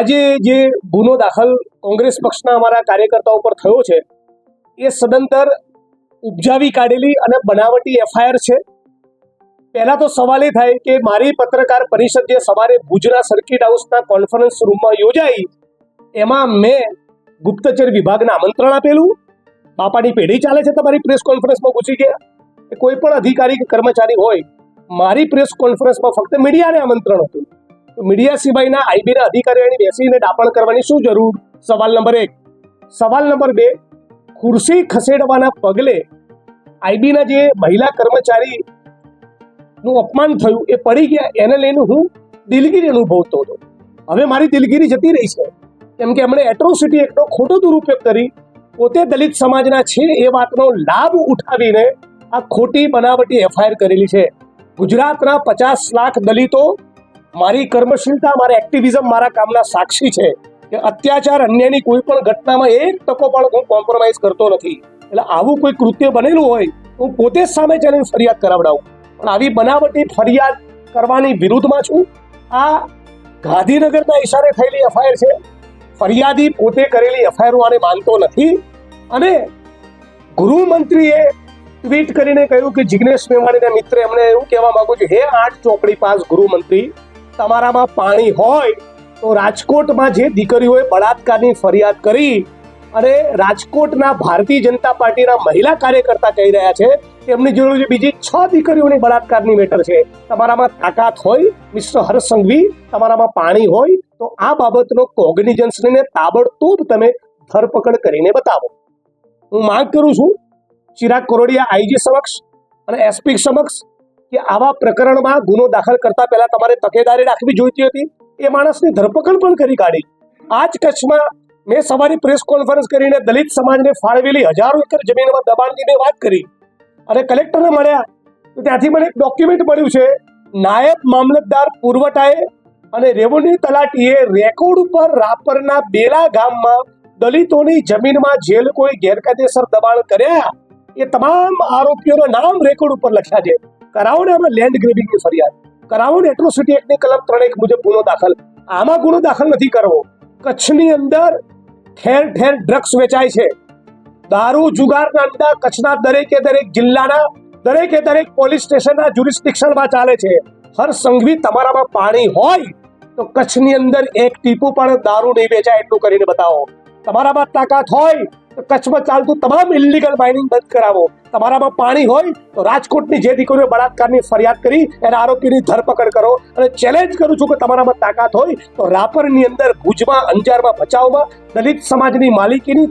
આજે જે ગુનો દાખલ કોંગ્રેસ પક્ષના અમારા કાર્યકર્તાઓ પર થયો છે એ સદંતર ઉપજાવી કાઢેલી અને બનાવટી એફઆઈઆર છે. પહેલા તો સવાલ એ થાય કે મારી પત્રકાર પરિષદ જે સવારે ભુજના સર્કિટ હાઉસના કોન્ફરન્સ રૂમમાં યોજાઈ એમાં મેં ગુપ્તચર વિભાગને આમંત્રણ આપેલું. બાપાની પેઢી ચાલે છે, તમારી પ્રેસ કોન્ફરન્સમાં ઘૂસી ગયા. કોઈ પણ અધિકારી કે કર્મચારી હોય, મારી પ્રેસ કોન્ફરન્સમાં ફક્ત મીડિયાને આમંત્રણ હતું. તો મીડિયા સિવાયના આઈબીના અધિકારીઓને બેસીને દાપણ કરવાની શું જરૂર? સવાલ નંબર 1. સવાલ નંબર 2, ખુરશી ખસેડવાના પગલે આઈબીના જે મહિલા કર્મચારીનું અપમાન થયું, એ પડી ગયા, એને લઈને હું દિલગીરી અનુભવતો હતો. હવે મારી દિલગીરી જતી રહી છે, કેમ કે એમણે એટ્રોસિટી એક્ટનો ખોટો દુરુપયોગ કરી પોતે દલિત સમાજના છે એ વાતનો લાભ ઉઠાવીને આ ખોટી બનાવટી એફઆઈઆર કરેલી છે. ગુજરાતના 50 લાખ દલિતો મારી કર્મશીલતા, મારા એક્ટિવિઝમ, મારા કામના સાક્ષી છે કે અત્યાચાર અન્યાયની કોઈ પણ ઘટનામાં 1% પણ હું કોમ્પ્રોમાઇઝ કરતો નથી. એટલે આવું કોઈ કૃત્ય બનેલું હોય હું પોતે જ સામે જઈને ફરિયાદ કરાવડાવું, પણ આવી બનાવટી ફરિયાદ કરવાની વિરુદ્ધમાં છું. આ ગાંધીનગરના ઈશારે થયેલી એફઆઈઆર છે. ફરિયાદી પોતે કરેલી એફઆઈઆર આને માનતો નથી. અને ગૃહમંત્રીએ ટ્વીટ કરીને કહ્યું કે જિગ્નેશ મેવાણીના મિત્ર, એમને એવું કહેવા માંગુ છું, હે 8 ચોકડી પાસ ગૃહમંત્રી, તમારામાં પાણી હોય તો રાજકોટમાં જે દીકરીઓએ બળાત્કારની ફરિયાદ કરી અને રાજકોટના ભારતીય જનતા પાર્ટીના મહિલા કાર્યકર્તા કહી રહ્યા છે એમની જરૂર છે બીજી 6 દીકરીઓની બળાત્કારની મેટર છે. તમારામાં તાકાત હોય મિસ્ટર હર્ષ સંઘવી, તમારામાં પાણી હોય તો આ બાબતનો કોગ્નિઝન્સ લઈને તાબડતોબ તમે ધરપકડ કરીને બતાવો. હું માંગ કરું છું ચિરાગ કોરડિયા આઈજી સમક્ષ અને એસપી સમક્ષ કે આવા પ્રકરણમાં ગુનો દાખલ કરતા પહેલા તમારે તકેદારી રાખવી જોઈતી હતી. એ માણસની ધરપકડ પણ કરી કાઢી. આ જ કચ્છમાં મેં સવારે પ્રેસ કોન્ફરન્સ કરીને દલિત સમાજને ફાળવેલી 1000 એકર જમીનમાં દબાણની મેં વાત કરી અને કલેક્ટરને મળ્યા તો ત્યાંથી મને એક ડોક્યુમેન્ટ મળ્યું છે. નાયબ મામલતદાર પુરવઠાએ અને રેવન્યુ તલાટીએ રેકોર્ડ ઉપર રાપરના બેલા ગામમાં દલિતોની જમીનમાં જે લોકોએ ગેરકાયદેસર દબાણ કર્યા એ તમામ આરોપીઓના નામ રેકોર્ડ ઉપર લખ્યા છે. કરાવો ને આમાં લેન્ડ ગ્રેબિંગની ફરિયાદ, કરાવો ને એટ્રોસિટી એક્ટની કલમ 3 મુજબ ગુનો દાખલ. આમાં ગુનો દાખલ નથી કરવો. કચ્છની અંદર ઠેર ઠેર ડ્રગ્સ વેચાય છે. દારૂ જુગારના અંડા કચ્છના દરેકે દરેક જિલ્લાના દરેકે દરેક પોલીસ સ્ટેશનના જ્યુરિસ્ડિક્શનમાં ચાલે છે. હર્ષ સંઘવી, તમારામાં પાણી હોય તો કચ્છની અંદર એક ટીપું પણ દારૂ નહીં વેચાય એટલું કરીને બતાવો. તમારામાં તાકાત હોય તો કચ્છમાં ચાલતું તમામ ઇલીગલ માઇનિંગ બંધ કરાવો. તમારામાં પાણી હોય તો રાજકોટની જે દીકરીઓએ બળાત્કારની ફરિયાદ કરી એના આરોપીની ધરપકડ કરો. અને ચેલેન્જ કરું છું કે તમારામાં તાકાત હોય તો રાપરની અંદર, ભુજમાં, અંજારમાં, ભચાઉમાં દલિત સમાજની માલિકીની